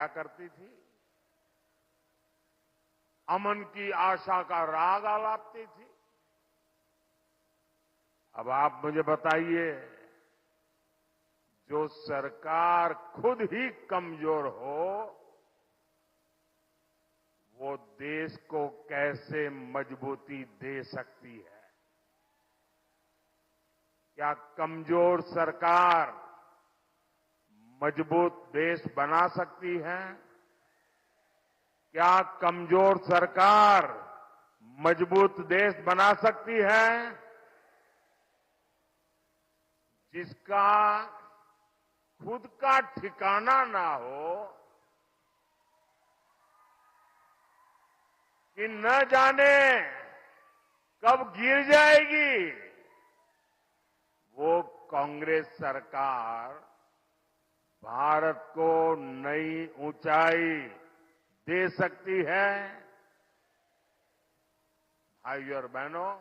क्या करती थी, अमन की आशा का राग आलापती थी। अब आप मुझे बताइए, जो सरकार खुद ही कमजोर हो, वो देश को कैसे मजबूती दे सकती है? क्या कमजोर सरकार मजबूत देश बना सकती है? क्या कमजोर सरकार मजबूत देश बना सकती है? जिसका खुद का ठिकाना ना हो, कि न जाने कब गिर जाएगी, वो कांग्रेस सरकार भारत को नई ऊंचाई दे सकती है। भाइयों और बहनों,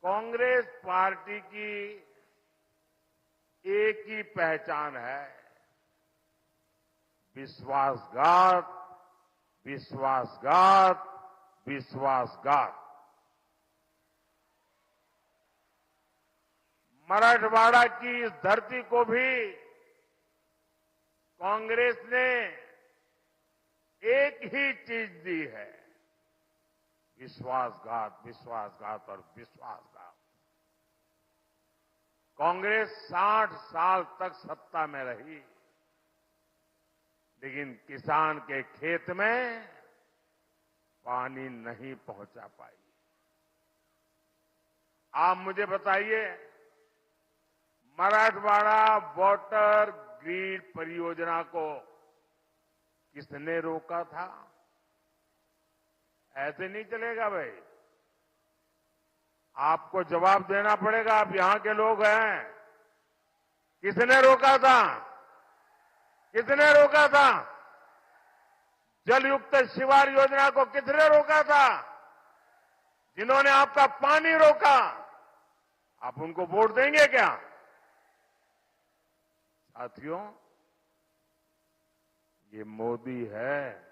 कांग्रेस पार्टी की एक ही पहचान है, विश्वासघात, विश्वासघात, विश्वासघात। मराठवाड़ा की इस धरती को भी कांग्रेस ने एक ही चीज दी है, विश्वासघात, विश्वासघात और विश्वासघात। कांग्रेस 60 साल तक सत्ता में रही, लेकिन किसान के खेत में पानी नहीं पहुंचा पाई। आप मुझे बताइए, मराठवाड़ा वाटर ग्रिड परियोजना को किसने रोका था? ऐसे नहीं चलेगा भाई, आपको जवाब देना पड़ेगा। आप यहां के लोग हैं। किसने रोका था? किसने रोका था? जलयुक्त शिवार योजना को किसने रोका था? जिन्होंने आपका पानी रोका, आप उनको वोट देंगे क्या? साथियों, ये मोदी है।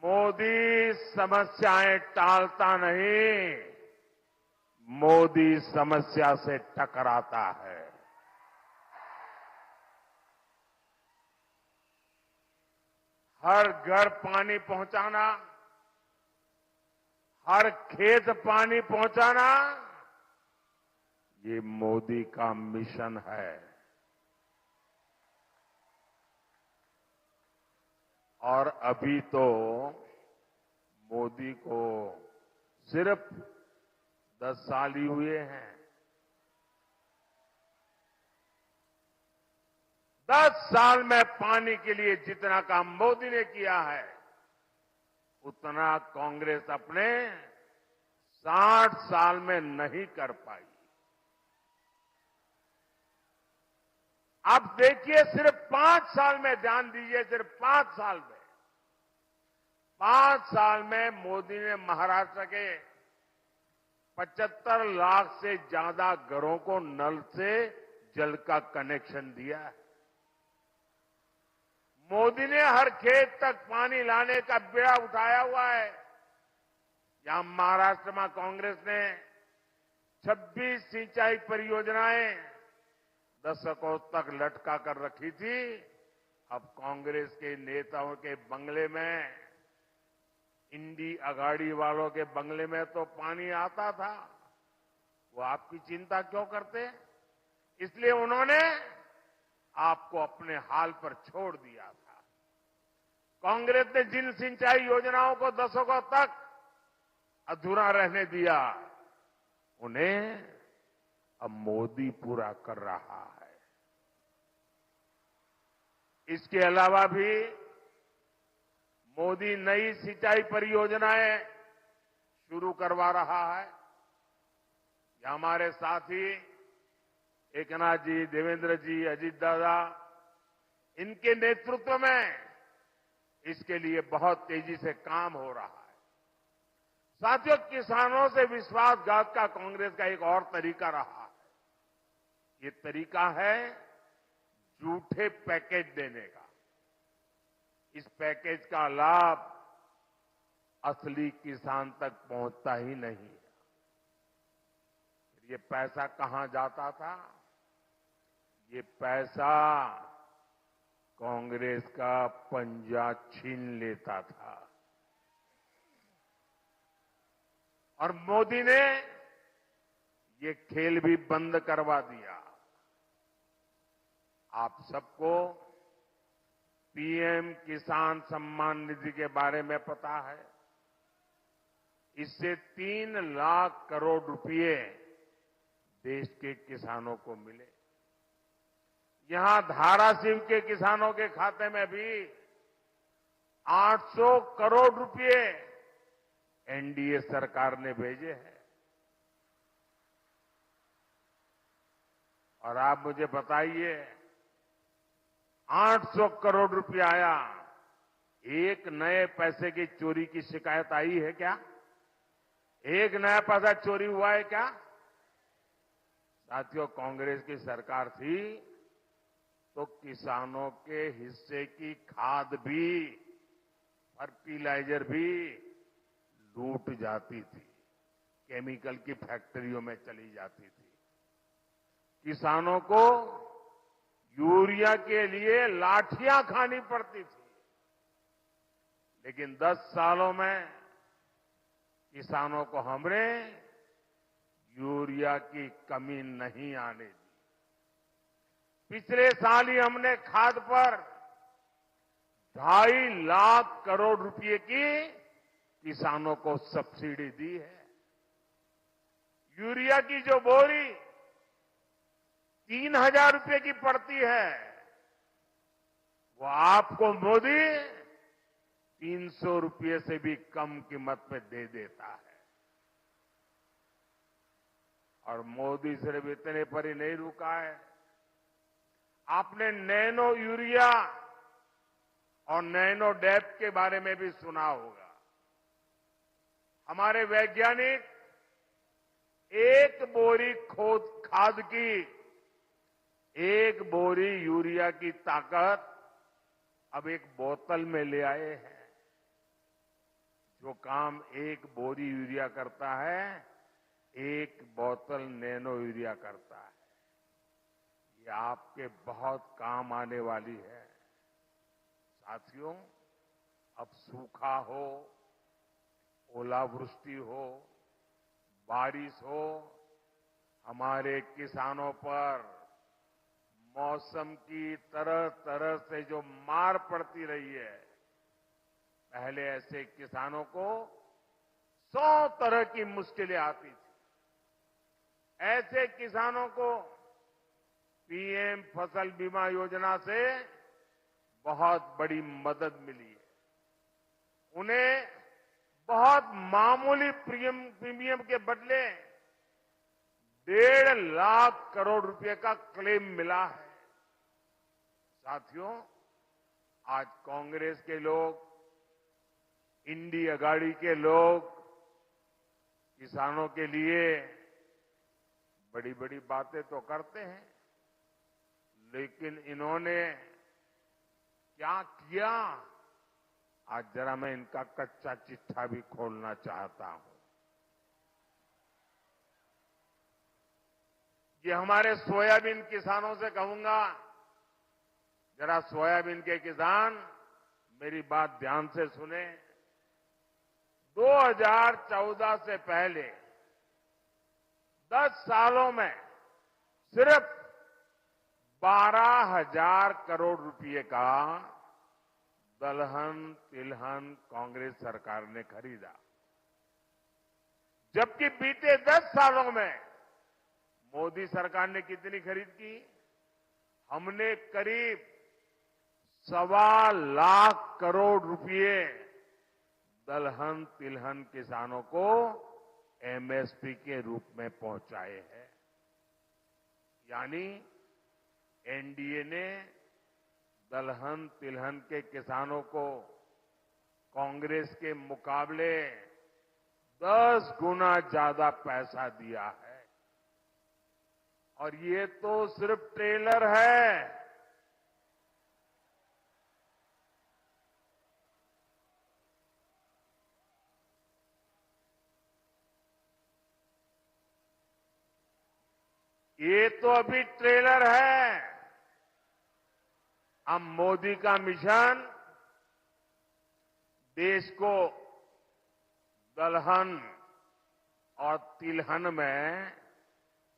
मोदी समस्याएं टालता नहीं, मोदी समस्या से टकराता है। हर घर पानी पहुंचाना, हर खेत पानी पहुंचाना, ये मोदी का मिशन है। और अभी तो मोदी को सिर्फ 10 साल ही हुए हैं। 10 साल में पानी के लिए जितना काम मोदी ने किया है, उतना कांग्रेस अपने 60 साल में नहीं कर पाई। आप देखिए, सिर्फ 5 साल में, ध्यान दीजिए, सिर्फ 5 साल में, 5 साल में मोदी ने महाराष्ट्र के 75 लाख से ज्यादा घरों को नल से जल का कनेक्शन दिया है। मोदी ने हर खेत तक पानी लाने का बेड़ा उठाया हुआ है। यहां महाराष्ट्र में कांग्रेस ने 26 सिंचाई परियोजनाएं दशकों तक लटका कर रखी थी। अब कांग्रेस के नेताओं के बंगले में, इंडी अगाड़ी वालों के बंगले में तो पानी आता था, वो आपकी चिंता क्यों करते? इसलिए उन्होंने आपको अपने हाल पर छोड़ दिया था। कांग्रेस ने जिन सिंचाई योजनाओं को दशकों तक अधूरा रहने दिया, उन्हें अब मोदी पूरा कर रहा है। इसके अलावा भी मोदी नई सिंचाई परियोजनाएं शुरू करवा रहा है। ये हमारे साथी एकनाथ जी, देवेंद्र जी, अजीत दादा, इनके नेतृत्व में इसके लिए बहुत तेजी से काम हो रहा है। साथियों, किसानों से विश्वासघात का कांग्रेस का एक और तरीका रहा है। ये तरीका है झूठे पैकेज देने का। इस पैकेज का लाभ असली किसान तक पहुंचता ही नहीं। ये पैसा कहां जाता था? ये पैसा कांग्रेस का पंजा छीन लेता था। और मोदी ने ये खेल भी बंद करवा दिया। आप सबको पीएम किसान सम्मान निधि के बारे में पता है। इससे 3 लाख करोड़ रुपए देश के किसानों को मिले। यहां धाराशिव के किसानों के खाते में भी 800 करोड़ रुपए एनडीए सरकार ने भेजे हैं। और आप मुझे बताइए, 800 करोड़ रुपया आया, एक नए पैसे की चोरी की शिकायत आई है क्या? एक नया पैसा चोरी हुआ है क्या? साथियों, कांग्रेस की सरकार थी तो किसानों के हिस्से की खाद भी, फर्टिलाइजर भी लूट जाती थी, केमिकल की फैक्ट्रियों में चली जाती थी। किसानों को यूरिया के लिए लाठियां खानी पड़ती थी। लेकिन 10 सालों में किसानों को हमने यूरिया की कमी नहीं आने दी। पिछले साल ही हमने खाद पर 2.5 लाख करोड़ रुपए की किसानों को सब्सिडी दी है। यूरिया की जो बोरी 3,000 रुपए की पड़ती है, वो आपको मोदी 300 रुपए से भी कम कीमत पे दे देता है। और मोदी सिर्फ इतने पर ही नहीं रुका है। आपने नैनो यूरिया और नैनो डैप के बारे में भी सुना होगा। हमारे वैज्ञानिक एक बोरी खाद की, एक बोरी यूरिया की ताकत अब एक बोतल में ले आए हैं। जो काम एक बोरी यूरिया करता है, एक बोतल नैनो यूरिया करता है। ये आपके बहुत काम आने वाली है। साथियों, अब सूखा हो, ओलावृष्टि हो, बारिश हो, हमारे किसानों पर मौसम की तरह तरह से जो मार पड़ती रही है, पहले ऐसे किसानों को 100 तरह की मुश्किलें आती थी। ऐसे किसानों को पीएम फसल बीमा योजना से बहुत बड़ी मदद मिली है। उन्हें बहुत मामूली प्रीमियम के बदले 1.5 लाख करोड़ रुपए का क्लेम मिला है। साथियों, आज कांग्रेस के लोग, इंडी अगाड़ी के लोग किसानों के लिए बड़ी बड़ी बातें तो करते हैं, लेकिन इन्होंने क्या किया, आज जरा मैं इनका कच्चा चिट्ठा भी खोलना चाहता हूं। ये हमारे सोयाबीन किसानों से कहूंगा, जरा सोयाबीन के किसान मेरी बात ध्यान से सुने। 2014 से पहले 10 सालों में सिर्फ 12,000 करोड़ रुपए का दलहन तिलहन कांग्रेस सरकार ने खरीदा, जबकि बीते 10 सालों में मोदी सरकार ने कितनी खरीद की? हमने करीब 1.25 लाख करोड़ रुपए दलहन तिलहन किसानों को एमएसपी के रूप में पहुंचाए हैं। यानी एनडीए ने दलहन तिलहन के किसानों को कांग्रेस के मुकाबले 10 गुना ज्यादा पैसा दिया है। और ये तो सिर्फ ट्रेलर है। ये तो अभी ट्रेलर है। अब मोदी का मिशन देश को दलहन और तिलहन में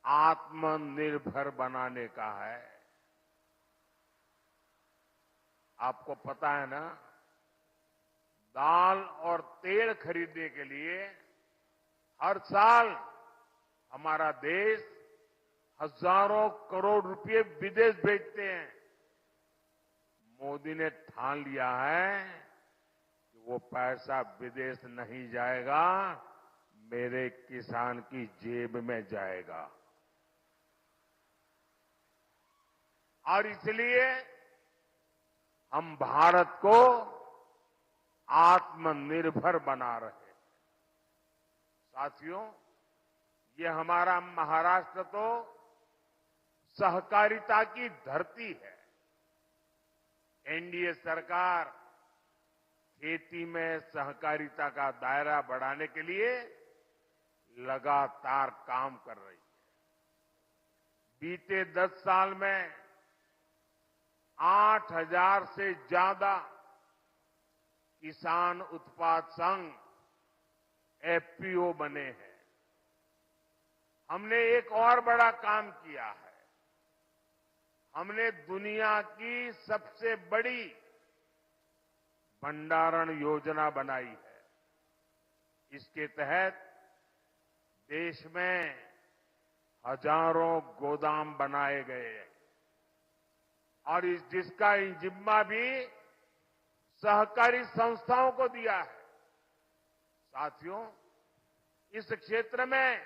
आत्मनिर्भर बनाने का है। आपको पता है ना, दाल और तेल खरीदने के लिए हर साल हमारा देश हजारों करोड़ रुपए विदेश भेजते हैं। मोदी ने ठान लिया है कि वो पैसा विदेश नहीं जाएगा, मेरे किसान की जेब में जाएगा। और इसलिए हम भारत को आत्मनिर्भर बना रहे हैं। साथियों, ये हमारा महाराष्ट्र तो सहकारिता की धरती है। एनडीए सरकार खेती में सहकारिता का दायरा बढ़ाने के लिए लगातार काम कर रही है। बीते 10 साल में 8,000 से ज्यादा किसान उत्पाद संघ एफपीओ बने हैं। हमने एक और बड़ा काम किया है। हमने दुनिया की सबसे बड़ी भंडारण योजना बनाई है। इसके तहत देश में हजारों गोदाम बनाए गए हैं और जिसका जिम्मा भी सहकारी संस्थाओं को दिया है। साथियों, इस क्षेत्र में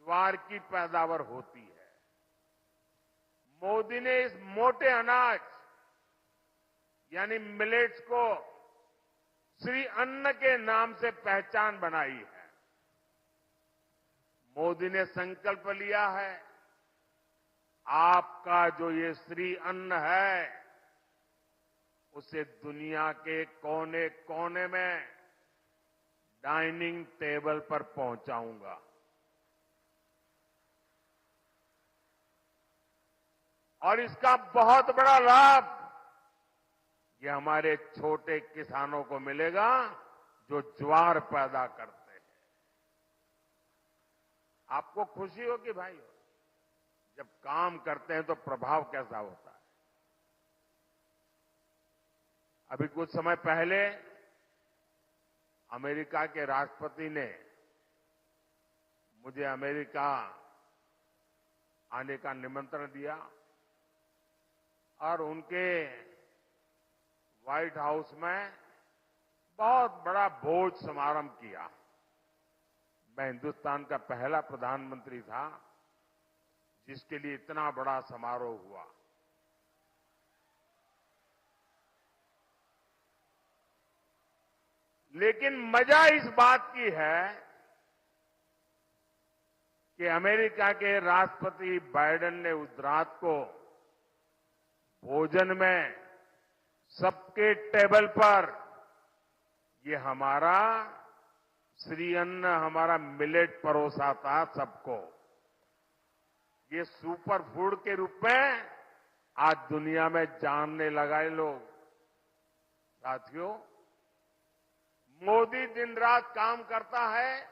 ज्वार की पैदावार होती है। मोदी ने इस मोटे अनाज यानी मिलेट्स को श्री अन्न के नाम से पहचान बनाई है। मोदी ने संकल्प लिया है, आपका जो ये श्री अन्न है उसे दुनिया के कोने कोने में डाइनिंग टेबल पर पहुंचाऊंगा। और इसका बहुत बड़ा लाभ ये हमारे छोटे किसानों को मिलेगा जो ज्वार पैदा करते हैं। आपको खुशी होगी भाई, जब काम करते हैं तो प्रभाव कैसा होता है। अभी कुछ समय पहले अमेरिका के राष्ट्रपति ने मुझे अमेरिका आने का निमंत्रण दिया और उनके व्हाइट हाउस में बहुत बड़ा भोज समारंभ किया। मैं हिंदुस्तान का पहला प्रधानमंत्री था जिसके लिए इतना बड़ा समारोह हुआ। लेकिन मजा इस बात की है कि अमेरिका के राष्ट्रपति बाइडेन ने उस रात को भोजन में सबके टेबल पर ये हमारा श्री अन्न, हमारा मिलेट परोसा था सबको। ये सुपर फूड के रूप में आज दुनिया में जानने लगा है लोग। साथियों, मोदी दिन रात काम करता है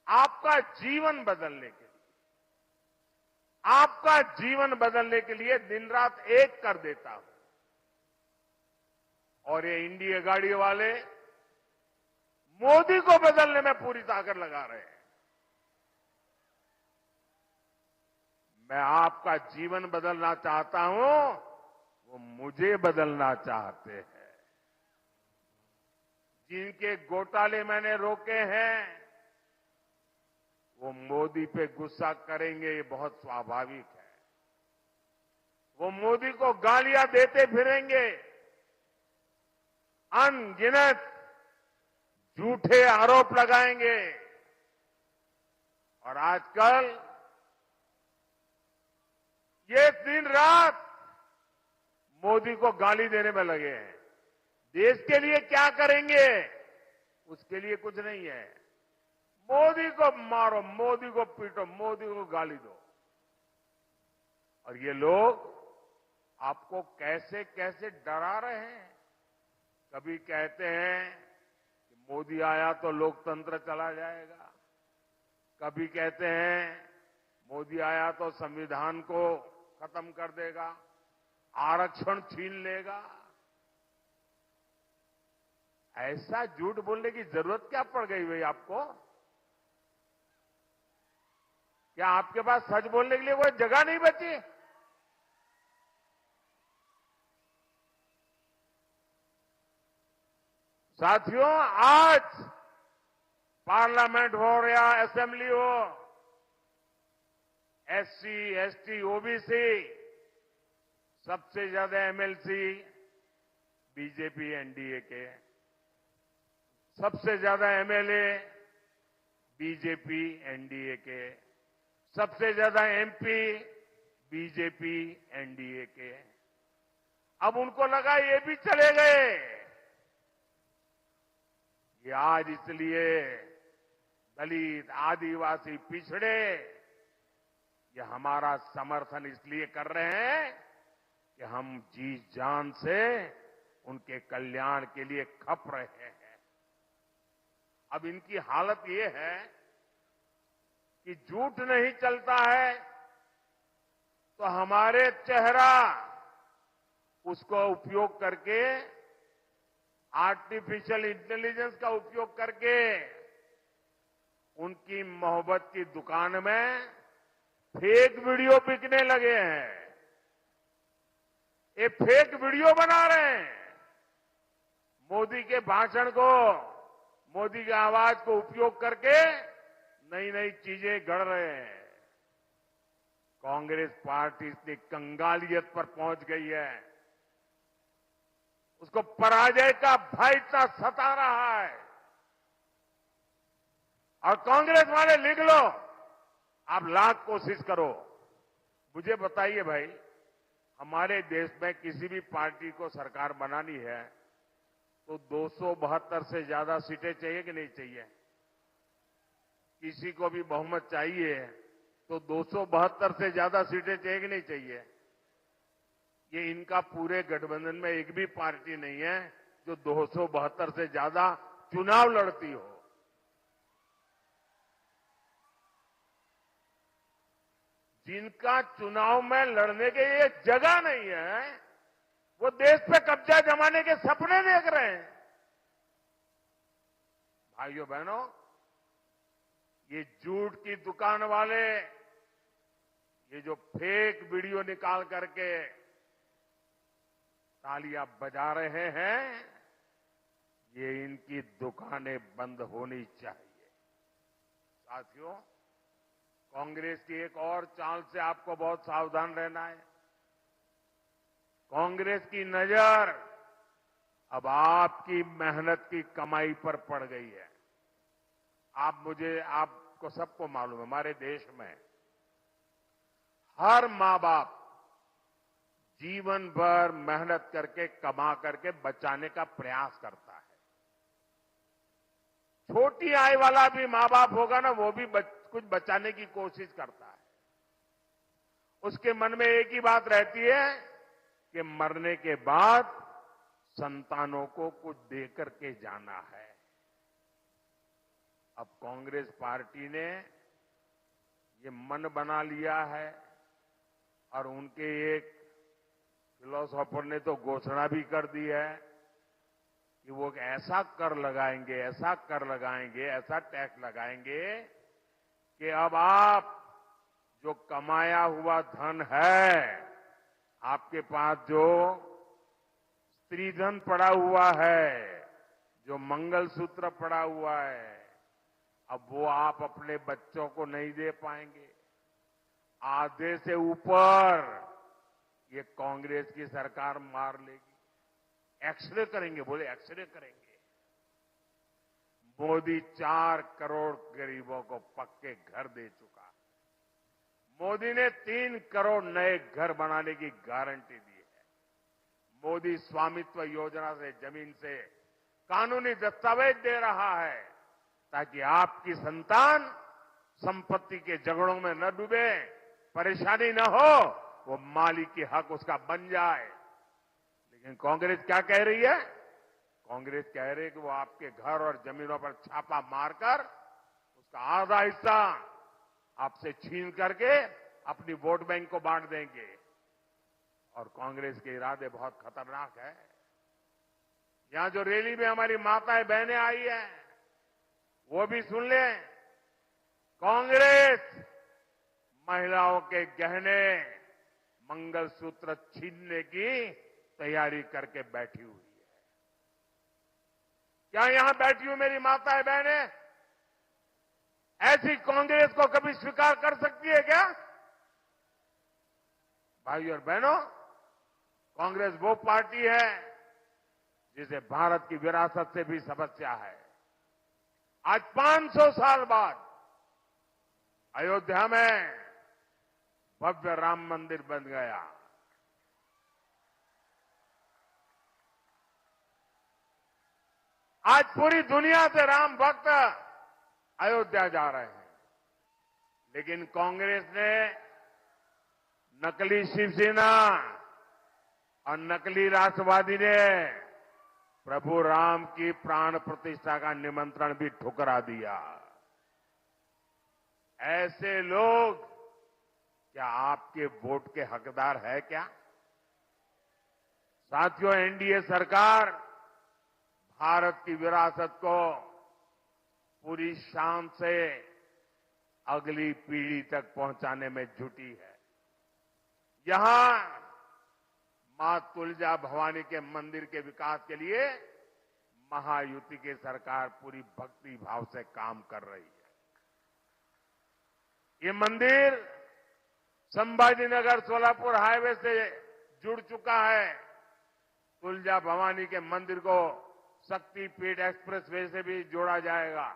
आपका जीवन बदलने के लिए। आपका जीवन बदलने के लिए दिन रात एक कर देता हूं। और ये इंडिया गाड़ी वाले मोदी को बदलने में पूरी ताकत लगा रहे हैं। मैं आपका जीवन बदलना चाहता हूं, वो मुझे बदलना चाहते हैं। जिनके घोटाले मैंने रोके हैं वो मोदी पे गुस्सा करेंगे, ये बहुत स्वाभाविक है। वो मोदी को गालियां देते फिरेंगे, अनगिनत झूठे आरोप लगाएंगे और आजकल ये दिन रात मोदी को गाली देने में लगे हैं। देश के लिए क्या करेंगे उसके लिए कुछ नहीं है। मोदी को मारो, मोदी को पीटो, मोदी को गाली दो। और ये लोग आपको कैसे कैसे डरा रहे हैं। कभी कहते हैं कि मोदी आया तो लोकतंत्र चला जाएगा, कभी कहते हैं मोदी आया तो संविधान को खत्म कर देगा, आरक्षण छीन लेगा। ऐसा झूठ बोलने की जरूरत क्या पड़ गई भाई आपको? क्या आपके पास सच बोलने के लिए कोई जगह नहीं बची? साथियों, आज पार्लियामेंट हो या असेंबली हो, एससी, एसटी, ओबीसी सबसे ज्यादा एमएलसी बीजेपी एनडीए के, सबसे ज्यादा एमएलए बीजेपी एनडीए के, सबसे ज्यादा एमपी बीजेपी एनडीए के। अब उनको लगा ये भी चले गए। ये आज इसलिए दलित, आदिवासी, पिछड़े ये हमारा समर्थन इसलिए कर रहे हैं कि हम जी जान से उनके कल्याण के लिए खप रहे हैं। अब इनकी हालत ये है कि झूठ नहीं चलता है तो हमारे चेहरा उसको उपयोग करके, आर्टिफिशियल इंटेलिजेंस का उपयोग करके उनकी मोहब्बत की दुकान में फेक वीडियो बिकने लगे हैं। ये फेक वीडियो बना रहे हैं। मोदी के भाषण को, मोदी की आवाज को उपयोग करके नई नई चीजें गढ़ रहे हैं। कांग्रेस पार्टी इतनी कंगालियत पर पहुंच गई है, उसको पराजय का भय इतना सता रहा है। और कांग्रेस वाले लिख लो, आप लाख कोशिश करो, मुझे बताइए भाई, हमारे देश में किसी भी पार्टी को सरकार बनानी है तो 272 से ज्यादा सीटें चाहिए कि नहीं चाहिए? किसी को भी बहुमत चाहिए तो 272 से ज्यादा सीटें चाहिए कि नहीं चाहिए? ये इनका पूरे गठबंधन में एक भी पार्टी नहीं है जो 272 से ज्यादा चुनाव लड़ती हो। जिनका चुनाव में लड़ने के लिए जगह नहीं है, वो देश पे कब्जा जमाने के सपने देख रहे हैं। भाइयों बहनों, ये झूठ की दुकान वाले ये जो फेक वीडियो निकाल करके तालियां बजा रहे हैं, ये इनकी दुकानें बंद होनी चाहिए। साथियों, कांग्रेस की एक और चाल से आपको बहुत सावधान रहना है। कांग्रेस की नजर अब आपकी मेहनत की कमाई पर पड़ गई है। आपको सबको मालूम है, हमारे देश में हर मां बाप जीवन भर मेहनत करके, कमा करके बचाने का प्रयास करता है। छोटी आय वाला भी मां बाप होगा ना, वो भी कुछ बचाने की कोशिश करता है। उसके मन में एक ही बात रहती है कि मरने के बाद संतानों को कुछ दे करके जाना है। अब कांग्रेस पार्टी ने ये मन बना लिया है और उनके एक फिलोसोफर ने तो घोषणा भी कर दी है कि वो ऐसा कर लगाएंगे, ऐसा कर लगाएंगे, ऐसा टैक्स लगाएंगे कि अब आप जो कमाया हुआ धन है, आपके पास जो स्त्री धन पड़ा हुआ है, जो मंगलसूत्र पड़ा हुआ है, अब वो आप अपने बच्चों को नहीं दे पाएंगे। आधे से ऊपर ये कांग्रेस की सरकार मार लेगी। एक्सरे करेंगे, बोले एक्सरे करेंगे। मोदी 4 करोड़ गरीबों को पक्के घर दे चुका। मोदी ने 3 करोड़ नए घर बनाने की गारंटी दी है। मोदी स्वामित्व योजना से जमीन से कानूनी दस्तावेज दे रहा है ताकि आपकी संतान संपत्ति के झगड़ों में न डूबे, परेशानी न हो, वो मालिक की हक उसका बन जाए। लेकिन कांग्रेस क्या कह रही है? कांग्रेस कह रही है कि वो आपके घर और जमीनों पर छापा मारकर उसका आधा हिस्सा आपसे छीन करके अपनी वोट बैंक को बांट देंगे। और कांग्रेस के इरादे बहुत खतरनाक है। यहां जो रैली में हमारी माताएं बहनें आई हैं, वो भी सुन लें। कांग्रेस महिलाओं के गहने, मंगलसूत्र छीनने की तैयारी करके बैठी हुई है। क्या यहां बैठी हुई मेरी माताएं बहनें ऐसी कांग्रेस को कभी स्वीकार कर सकती है क्या? भाइयों और बहनों, कांग्रेस वो पार्टी है जिसे भारत की विरासत से भी समस्या है। आज 500 साल बाद अयोध्या में भव्य राम मंदिर बन गया। आज पूरी दुनिया से राम भक्त अयोध्या जा रहे हैं। लेकिन कांग्रेस ने नकली शिवसेना और नकली राष्ट्रवादी ने प्रभु राम की प्राण प्रतिष्ठा का निमंत्रण भी ठुकरा दिया। ऐसे लोग क्या आपके वोट के हकदार है क्या? साथियों, एनडीए सरकार भारत की विरासत को पूरी शान से अगली पीढ़ी तक पहुंचाने में जुटी है। यहां मां तुलजा भवानी के मंदिर के विकास के लिए महायुति की सरकार पूरी भक्ति भाव से काम कर रही है। ये मंदिर संभाजीनगर सोलापुर हाईवे से जुड़ चुका है। तुलजा भवानी के मंदिर को शक्तिपीठ एक्सप्रेसवे से भी जोड़ा जाएगा।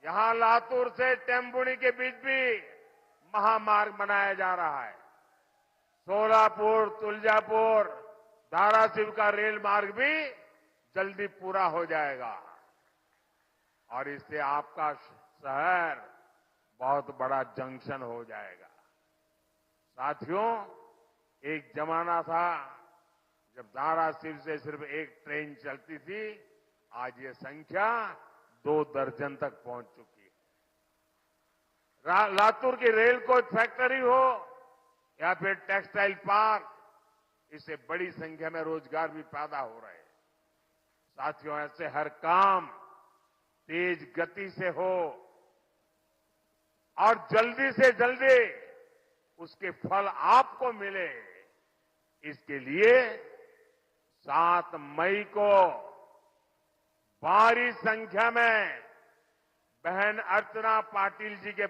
यहां लातूर से टेम्बुनी के बीच भी महामार्ग बनाया जा रहा है। सोलापुर, तुलजापुर, धाराशिव का रेल मार्ग भी जल्दी पूरा हो जाएगा और इससे आपका शहर बहुत बड़ा जंक्शन हो जाएगा। साथियों, एक जमाना था जब धाराशिव से सिर्फ एक ट्रेन चलती थी। आज ये संख्या 2 दर्जन तक पहुंच चुकी है। लातूर की रेल कोच फैक्ट्री हो या फिर टेक्सटाइल पार्क, इससे बड़ी संख्या में रोजगार भी पैदा हो रहे हैं। साथियों, ऐसे हर काम तेज गति से हो और जल्दी से जल्दी उसके फल आपको मिले, इसके लिए 7 मई को भारी संख्या में बहन अर्चना पाटिल जी के